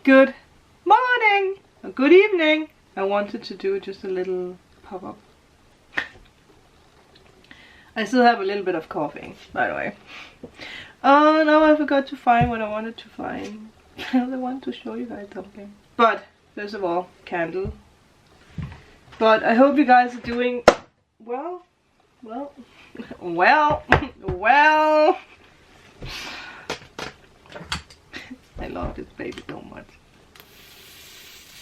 good morning or good evening. I wanted to do just a little pop-up. I still have a little bit of coughing, by the way. Oh, now I forgot to find what I wanted to find. I want to show you guys something. But, first of all, candle. But I hope you guys are doing well. I love this baby so much.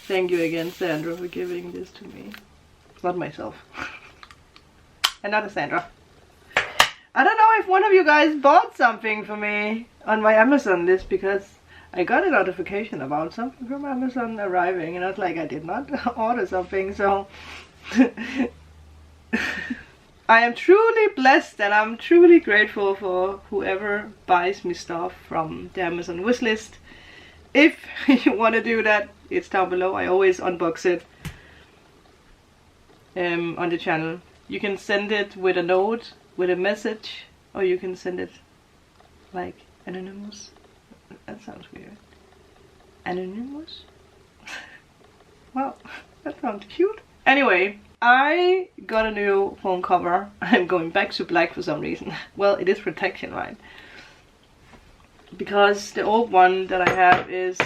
Thank you again, Sandra, for giving this to me. Not myself. Another Sandra. I don't know if one of you guys bought something for me on my Amazon list, because I got a notification about something from Amazon arriving and I was like, I did not order something, so I am truly blessed and I'm truly grateful for whoever buys me stuff from the Amazon wishlist. If you want to do that, it's down below. I always unbox it on the channel. You can send it with a note, with a message, or you can send it like anonymous. That sounds weird. Anonymous? Well, that sounds cute. Anyway, I got a new phone cover. I'm going back to black for some reason. Well, it is protection, right? Because the old one that I have is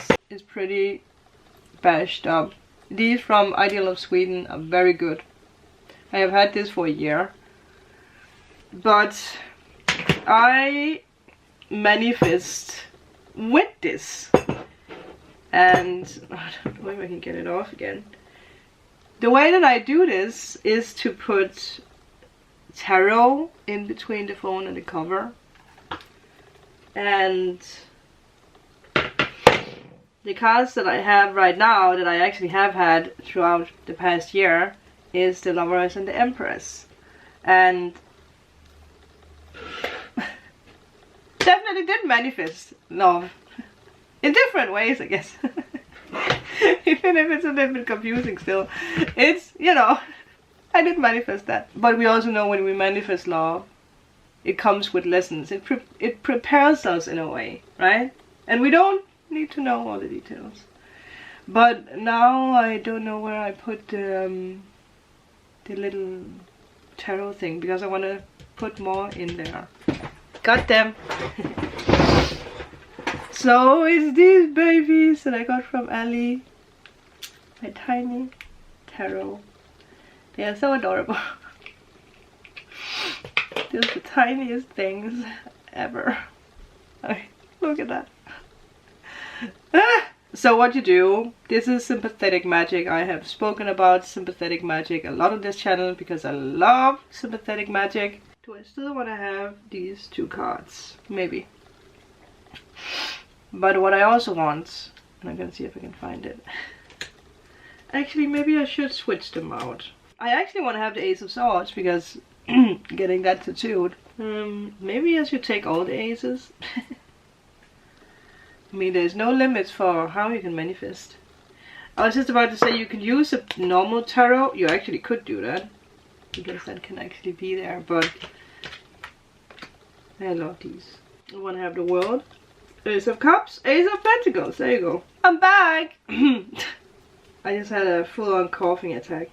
pretty bashed up. These from Ideal of Sweden are very good. I have had this for a year. But I manifest with this. And I don't know if I can get it off again. The way that I do this is to put tarot in between the phone and the cover. And the cards that I have right now, that I actually have had throughout the past year, is the Lovers and the Empress. And definitely did manifest love. In different ways, I guess. Even if it's a little bit confusing still. It's, you know, I did manifest that. But we also know when we manifest love, it comes with lessons. It prepares us in a way, right? And we don't need to know all the details. But now I don't know where I put the little tarot thing, because I want to put more in there. God damn. So it's these babies that I got from Ali. My tiny tarot. They are so adorable. Just the tiniest things ever. Okay, look at that. So what you do, this is sympathetic magic. I have spoken about sympathetic magic a lot on this channel because I love sympathetic magic. Do I still want to have these two cards? Maybe. But what I also want, and I'm gonna see if I can find it. Actually, maybe I should switch them out. I actually want to have the Ace of Swords because getting that tattooed. Maybe I should take all the aces. I mean, there's no limits for how you can manifest. I was just about to say you could use a normal tarot. You actually could do that, because that can actually be there, but I love these. I want to have the World, Ace of Cups, Ace of Pentacles. There you go. I'm back! I just had a full-on coughing attack.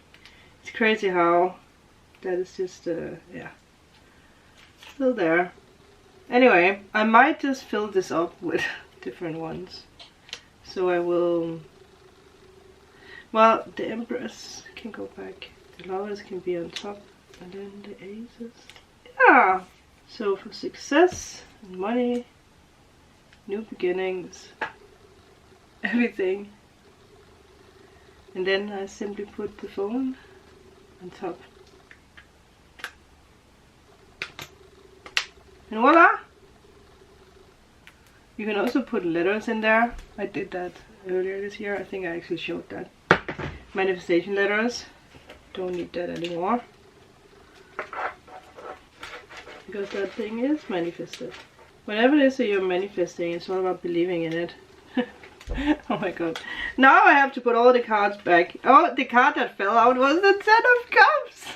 It's crazy how that is just, yeah, still there. Anyway, I might just fill this up with different ones. So I will, well, the Empress can go back, the Lovers can be on top, and then the Aces. Yeah! So for success, and money, new beginnings, everything. And then I simply put the phone on top. And voila! You can also put letters in there. I did that earlier this year. I think I actually showed that. Manifestation letters. Don't need that anymore. Because that thing is manifested. Whatever it is that you're manifesting, it's all about believing in it. Oh my god. Now I have to put all the cards back. Oh, the card that fell out was the Ten of Cups.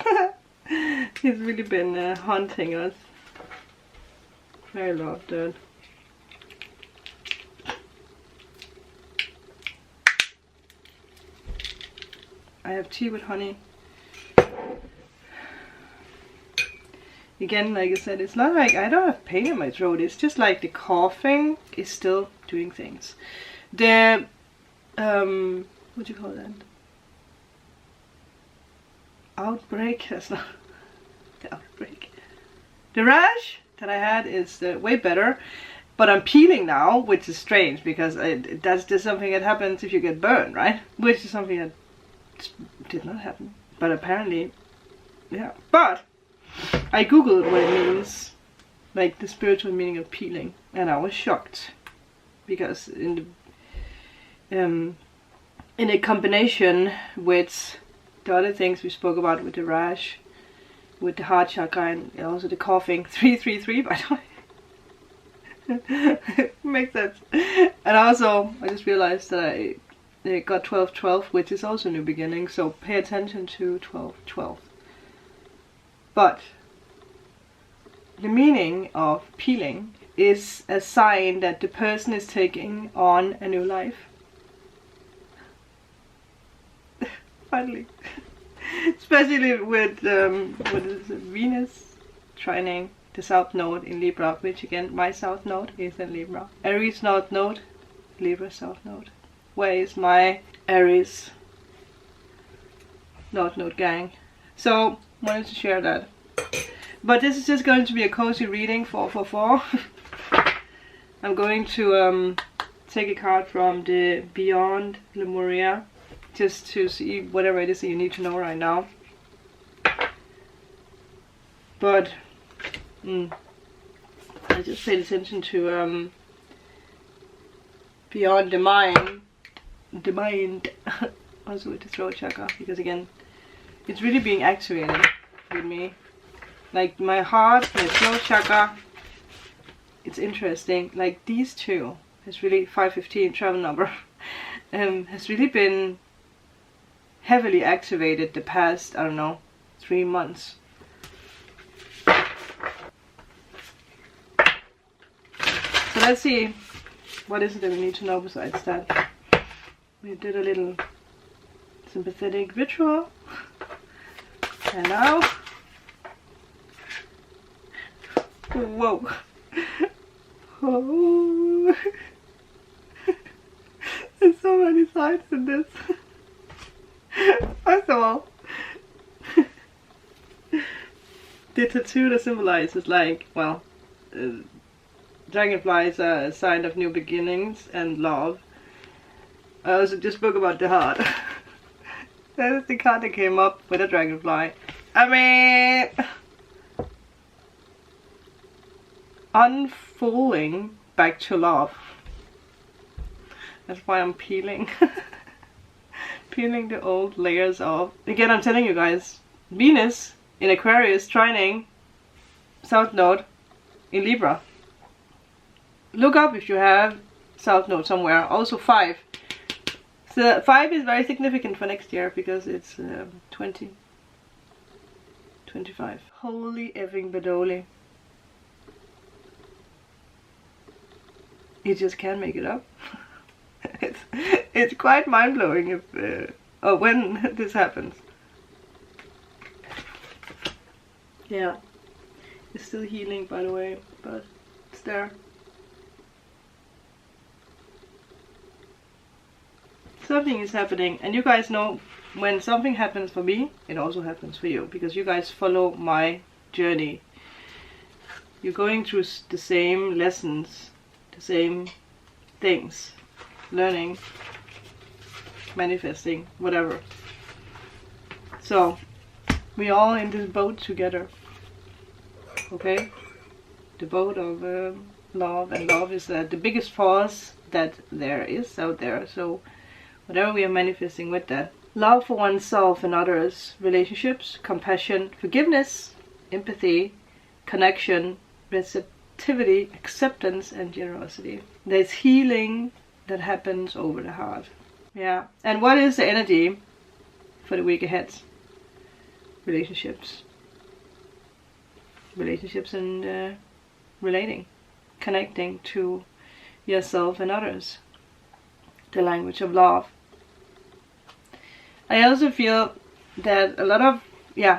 He's really been haunting us. I love that. I have tea with honey. Again, like I said, it's not like I don't have pain in my throat. It's just like the coughing is still doing things. The what do you call that? Outbreak? That's not the outbreak. The rash that I had is way better, but I'm peeling now, which is strange because that's just something that happens if you get burned, right? Which is something that did not happen, but apparently, yeah. But I googled what it means, like the spiritual meaning of peeling, and I was shocked because in a combination with the other things we spoke about with the rash, with the heart chakra, and also the coughing, 333 by the way. Makes sense. And also I just realized that I got 1212, which is also a new beginning, so pay attention to 1212. But the meaning of peeling is a sign that the person is taking on a new life. Finally. Especially with what is it, Venus trining the south node in Libra, which again, my south node is in Libra. Aries north node, Libra south node. Where is my Aries north node gang? So, wanted to share that. But this is just going to be a cozy reading, 444. I'm going to take a card from the Beyond Lemuria, just to see whatever it is that you need to know right now. But I just paid attention to beyond the mind, also with the throat chakra, because again, it's really being activated with me. Like my heart, my throat chakra, it's interesting. Like these two, has really 515 travel number, has really been heavily activated the past, I don't know, 3 months. So let's see, what is it that we need to know besides that? We did a little sympathetic ritual, and now, whoa, oh. There's so many sides in this. First of all, the tattoo that symbolizes, like, well, dragonflies are a sign of new beginnings and love. I also just spoke about the heart. That is the card that came up with a dragonfly. I mean, unfolding back to love. That's why I'm peeling. Peeling the old layers off. Again, I'm telling you guys, Venus in Aquarius trining South Node in Libra. Look up if you have South Node somewhere. Also 5. So 5 is very significant for next year because it's 2025. Holy effing badoli. You just can't make it up. It's quite mind-blowing if when this happens. Yeah, it's still healing, by the way, but it's there. Something is happening, and you guys know when something happens for me, it also happens for you, because you guys follow my journey. You're going through the same lessons, the same things, learning, manifesting, whatever. So we're all in this boat together, okay? The boat of love, and love is the biggest force that there is out there. So whatever we are manifesting with that, love for oneself and others, relationships, compassion, forgiveness, empathy, connection, receptivity, acceptance, and generosity. There's healing that happens over the heart. Yeah. And what is the energy for the week ahead? Relationships. Relationships and relating. Connecting to yourself and others. The language of love. I also feel that a lot of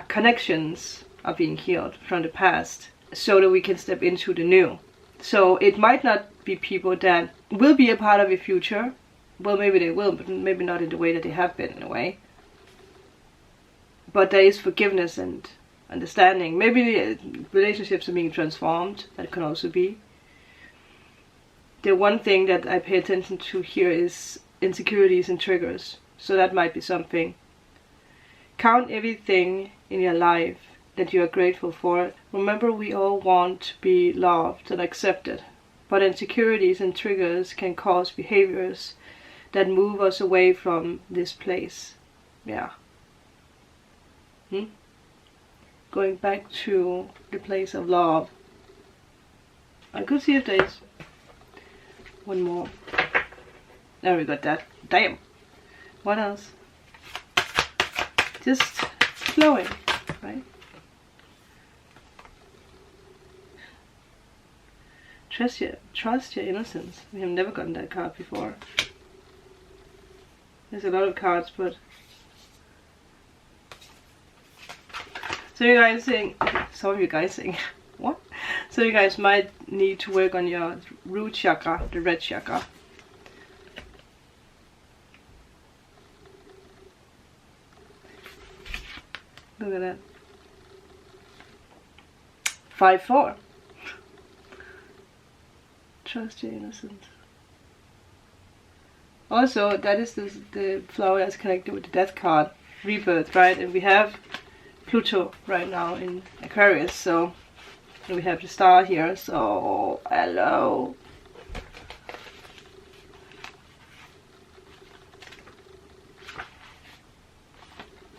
connections are being healed from the past so that we can step into the new. So it might not be people that will be a part of your future. Well, maybe they will, but maybe not in the way that they have been, in a way. But there is forgiveness and understanding. Maybe the relationships are being transformed. That can also be. The one thing that I pay attention to here is insecurities and triggers. So that might be something. Count everything in your life that you are grateful for. Remember, we all want to be loved and accepted. But insecurities and triggers can cause behaviors that move us away from this place. Yeah. Going back to the place of love. I could see if there's one more. There, we got that. Damn. What else? Just flowing, right? Trust your innocence. We have never gotten that card before. There's a lot of cards, but so you guys saying, some of you guys saying, what? So you guys might need to work on your root chakra, the red chakra. Look at that. 5-4. Trust your innocence. Also, that is the flower that's connected with the death card, rebirth, right? And we have Pluto right now in Aquarius, so we have the star here, so hello.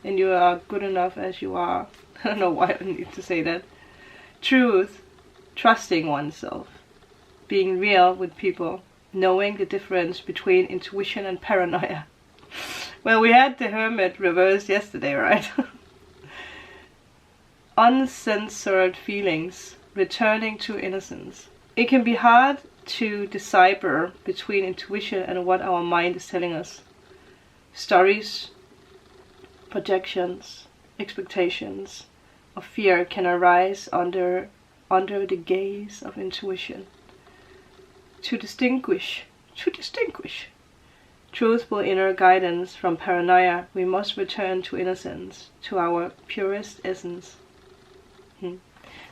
And you are good enough as you are. I don't know why I need to say that. Truth, trusting oneself, being real with people, knowing the difference between intuition and paranoia. Well, we had the Hermit reversed yesterday, right? Uncensored feelings, returning to innocence. It can be hard to decipher between intuition and what our mind is telling us. Stories, projections, expectations of fear can arise under the gaze of intuition. To distinguish truthful inner guidance from paranoia, we must return to innocence, to our purest essence.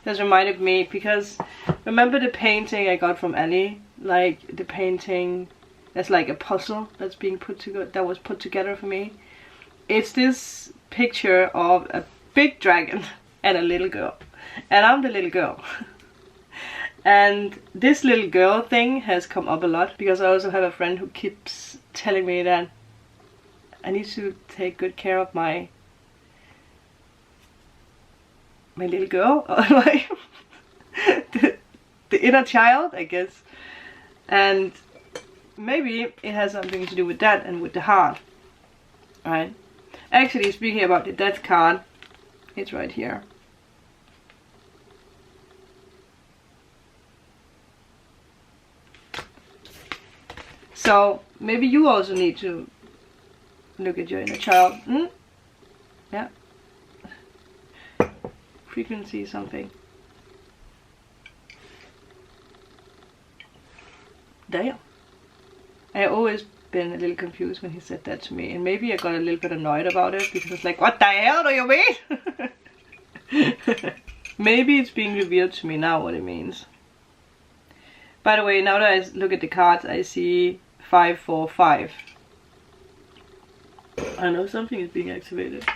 This reminded me, because remember the painting I got from Ellie? Like the painting that's like a puzzle that's being put together, that was put together for me. It's this picture of a big dragon and a little girl. And I'm the little girl. And this little girl thing has come up a lot, because I also have a friend who keeps telling me that I need to take good care of my little girl, or like the inner child, I guess. And maybe it has something to do with that and with the heart, right? Actually, speaking about the death card, it's right here. So maybe you also need to look at your inner child. Yeah. Frequency something. Damn. I always been a little confused when he said that to me, and maybe I got a little bit annoyed about it, because it's like, what the hell do you mean? Maybe it's being revealed to me now what it means. By the way, now that I look at the cards, I see 5-4-5. I know something is being activated.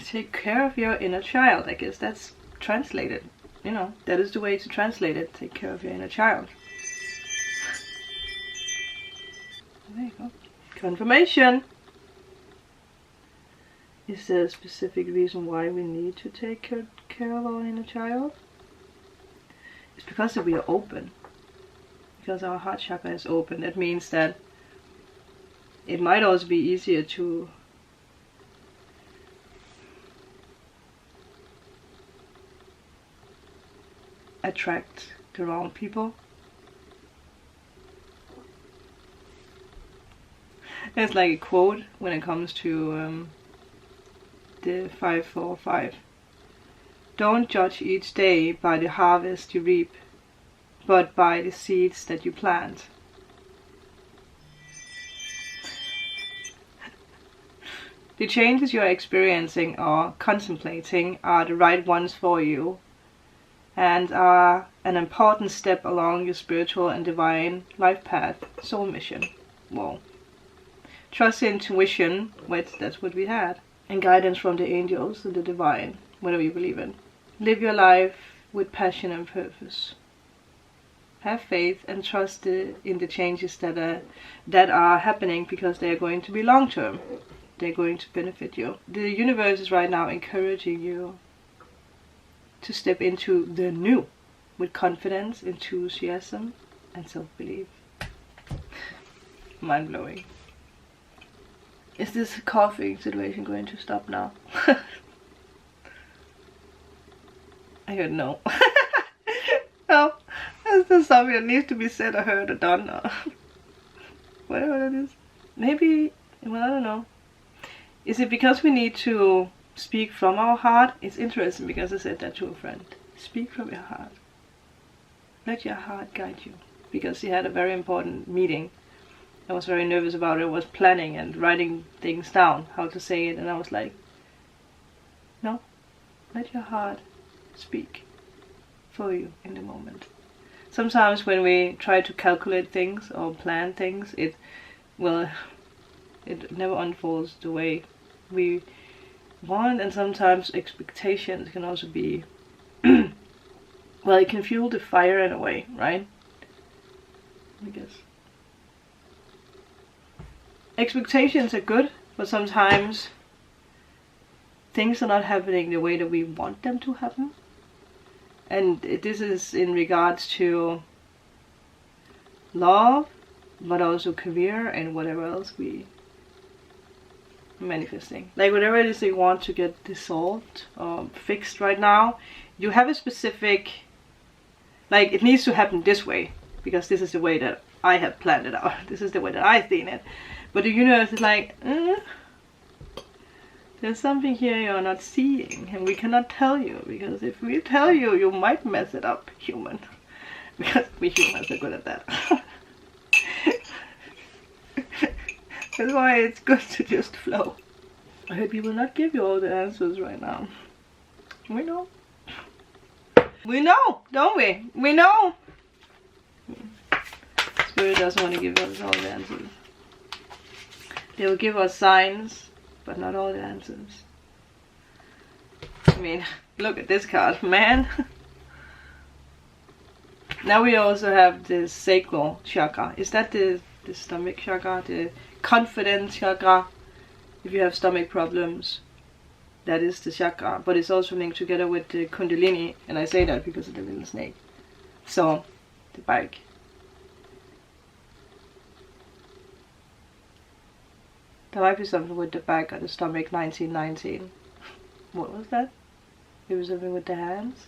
Take care of your inner child. I guess that's translated. You know, that is the way to translate it. Take care of your inner child. There you go. Confirmation. Is there a specific reason why we need to take care of our inner child? It's because we are open. Because our heart chakra is open. That means that it might also be easier to attract the wrong people. There's like a quote when it comes to the 545. Don't judge each day by the harvest you reap, but by the seeds that you plant. The changes you are experiencing or contemplating are the right ones for you and are an important step along your spiritual and divine life path, soul mission. Whoa. Trust intuition, that's what we had, and guidance from the angels and the divine, whatever you believe in. Live your life with passion and purpose. Have faith and trust in the changes that are happening, because they are going to be long term. They're going to benefit you. The universe is right now encouraging you to step into the new with confidence, enthusiasm, and self-belief. Mind-blowing. Is this coughing situation going to stop now? I don't know. No, that's just something that needs to be said or heard or done or whatever it is. Maybe, well, I don't know. Is it because we need to speak from our heart? It's interesting because I said that to a friend. Speak from your heart. Let your heart guide you. Because he had a very important meeting. I was very nervous about it. I was planning and writing things down, how to say it. And I was like, no, let your heart speak for you in the moment. Sometimes when we try to calculate things or plan things, it never unfolds the way we want, and sometimes expectations can also be well, it can fuel the fire in a way, right? I guess expectations are good, but sometimes things are not happening the way that we want them to happen. And this is in regards to love, but also career and whatever else we manifesting. Like whatever it is that you want to get dissolved or fixed right now, you have a specific, like it needs to happen this way, because this is the way that I have planned it out. This is the way that I've seen it. But the universe is like, there's something here you're not seeing, and we cannot tell you, because if we tell you, you might mess it up, human. Because we humans are good at that. That's why it's good to just flow. I hope he will not give you all the answers right now. We know. We know, don't we? We know. Spirit doesn't want to give us all the answers. They will give us signs, but not all the answers. I mean, look at this card, man. Now we also have the sacral chakra. Is that the stomach chakra? The confidence chakra? If you have stomach problems, that is the chakra. But it's also linked together with the kundalini. And I say that because of the little snake. So, the bike. There might be something with the back or the stomach. 1919. What was that? It was something with the hands.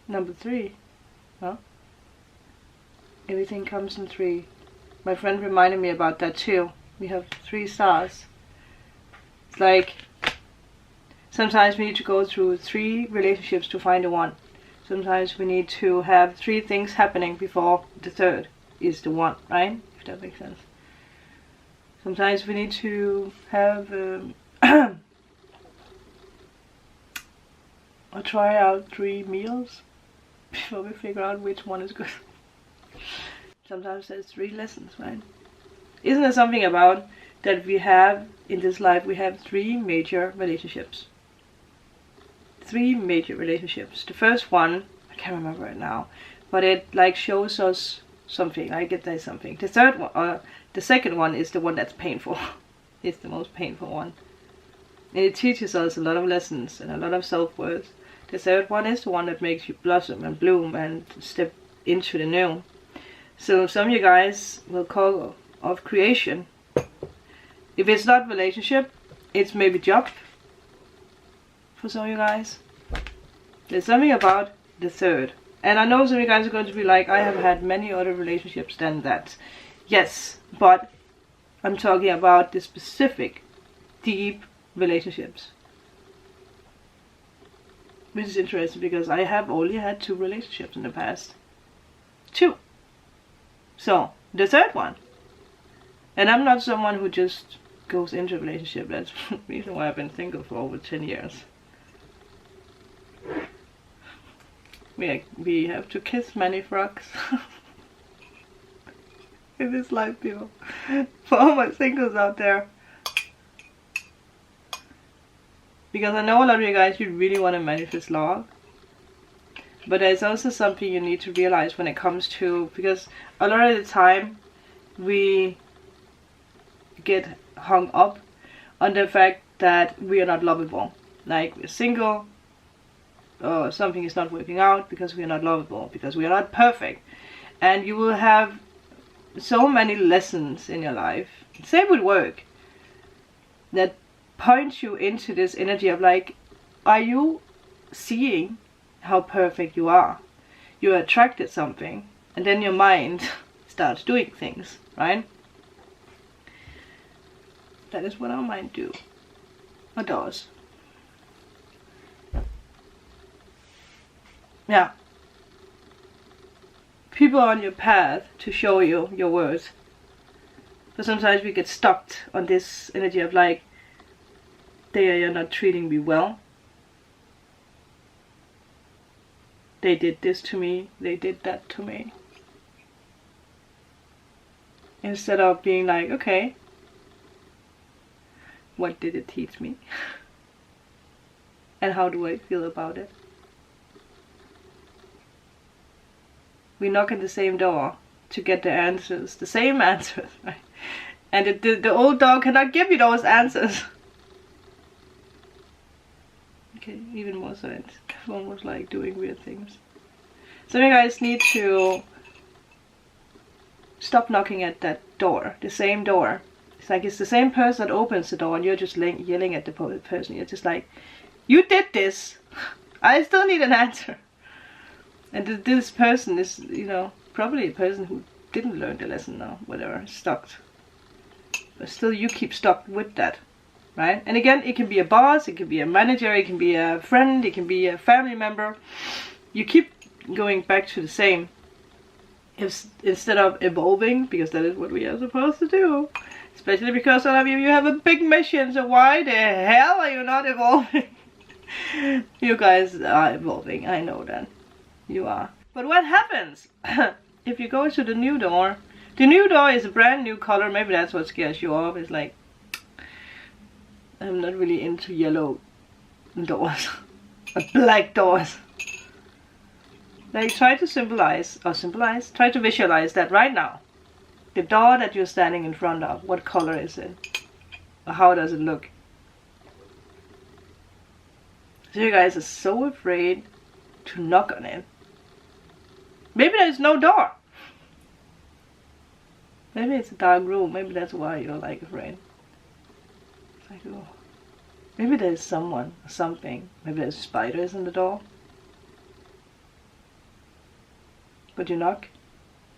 Number 3. Huh? Everything comes in 3. My friend reminded me about that too. We have 3 stars. It's like sometimes we need to go through 3 relationships to find the one. Sometimes we need to have 3 things happening before the 3rd is the one, right? If that makes sense. Sometimes we need to have or try out 3 meals before we figure out which one is good. Sometimes there's 3 lessons, right? Isn't there something about that we have in this life? We have 3 major relationships. 3 major relationships. The first one, I can't remember it now, but it like shows us something. I get there something. The third one, the second one is the one that's painful. It's the most painful one. And it teaches us a lot of lessons and a lot of self-worth. The third one is the one that makes you blossom and bloom and step into the new. So some of you guys will call of creation. If it's not relationship, it's maybe job. For some of you guys. There's something about the 3rd And I know some of you guys are going to be like, I have had many other relationships than that. Yes, but I'm talking about the specific deep relationships. Which is interesting because I have only had 2 relationships in the past. 2. So, the third one. And I'm not someone who just goes into a relationship. That's the reason why I've been single for over 10 years. We have to kiss many frogs. In this life, people. For all my singles out there. Because I know a lot of you guys, you really want to manifest love. But there's also something you need to realize when it comes to, because a lot of the time we get hung up on the fact that we are not lovable. Like we're single, or something is not working out because we are not lovable, because we are not perfect. And you will have so many lessons in your life, same with work, that point you into this energy of like, are you seeing how perfect you are? You attracted something, and then your mind starts doing things, right? That is what our mind do, or does. Yeah. People on your path to show you your worth. But sometimes we get stuck on this energy of like, they are not treating me well. They did this to me, they did that to me. Instead of being like, okay, what did it teach me? And how do I feel about it? We knock at the same door to get the answers, the same answers, right? And the old dog cannot give you those answers. Okay, even more so, it's almost like doing weird things. So you guys need to stop knocking at that door, the same door. It's like it's the same person that opens the door and you're just yelling at the person. You're just like, you did this. I still need an answer. And this person is, you know, probably a person who didn't learn the lesson or whatever, stuck. But still you keep stuck with that, right? And again, it can be a boss, it can be a manager, it can be a friend, it can be a family member. You keep going back to the same. Instead of evolving, because that is what we are supposed to do. Especially because some of you have a big mission, so why the hell are you not evolving? You guys are evolving, I know that. You are. But what happens if you go to the new door? The new door is a brand new color. Maybe that's what scares you off. It's like, I'm not really into yellow doors or black doors. Like, try to try to visualize that right now. The door that you're standing in front of, what color is it? Or how does it look? So you guys are so afraid to knock on it. Maybe there's no door. Maybe it's a dark room. Maybe that's why you're like afraid. It's like, oh. Maybe there's someone or something. Maybe there's spiders in the door. But you knock.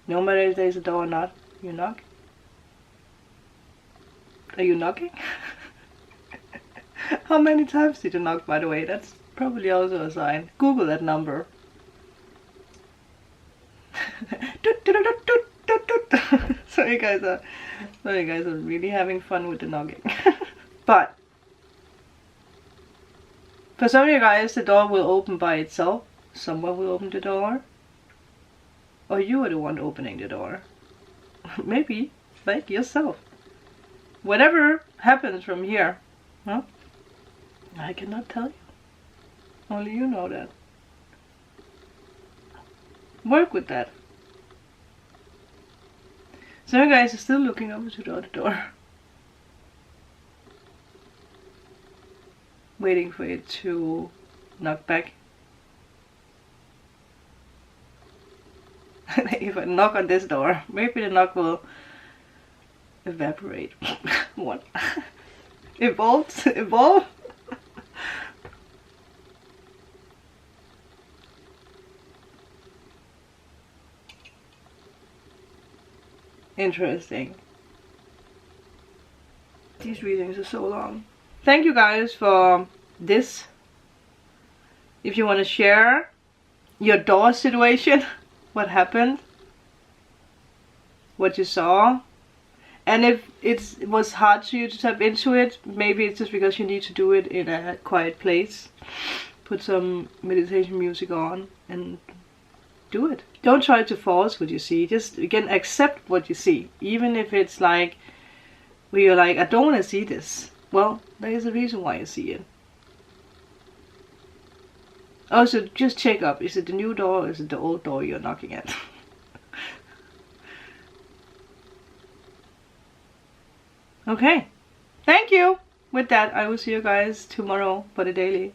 No matter if there's a door or not, you knock. Are you knocking? How many times did you knock, by the way? That's probably also a sign. Google that number. So you guys are really having fun with the knocking. But for some of you guys, the door will open by itself. Someone will open the door. Or you are the one opening the door. Maybe, like yourself. Whatever happens from here, huh? I cannot tell you. Only you know that. Work with that. So you guys are still looking over to the other door. Waiting for it to knock back. If I knock on this door, maybe the knock will evaporate. What? Evolve? interesting. These readings are so long. Thank you guys for this. If you want to share your door situation, what happened, what you saw, and if it was hard for you to tap into it, maybe it's just because you need to do it in a quiet place. Put some meditation music on and do it. Don't try to force what you see. Just, again, accept what you see. Even if it's like, where you're like, I don't want to see this. Well, there is a reason why you see it. Also, just check up. Is it the new door or is it the old door you're knocking at? Okay. Thank you. With that, I will see you guys tomorrow for the daily.